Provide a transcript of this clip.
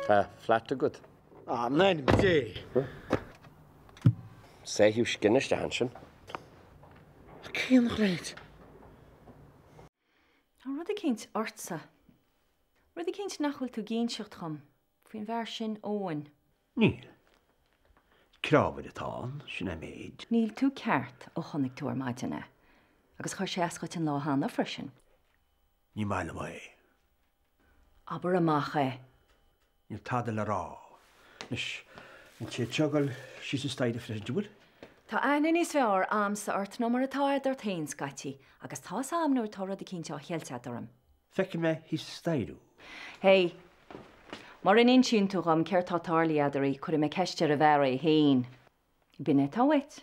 Tá flat a good. Nein, sé. Sé hiú skinnes de hansin. Cían réid. Rud a céint orsa. Rud a céint nachhfuil tú géin seocht chum. Fuoin bhar sin óin. Níl. Crábhad atá sin a méid. Níl tú ceart ó chonig túair maidine. Agus chuir sé ascot an láhanna freisin. Ní maile mai. Aber amach é. Níl tada le rá. Nis, yn ti tiogal si sy'n staid y ffres dŵr? Tá aine níos bhear am sa ort nó mar atá ar tain scati, agus tá sam nuair tá rud a cinnte á chéilte orm. Fecin me hí staidú. Hei, mar in insin tú am ceir tá tarlaí adarí chuir me ceiste a bhera hain. Bine tá wet.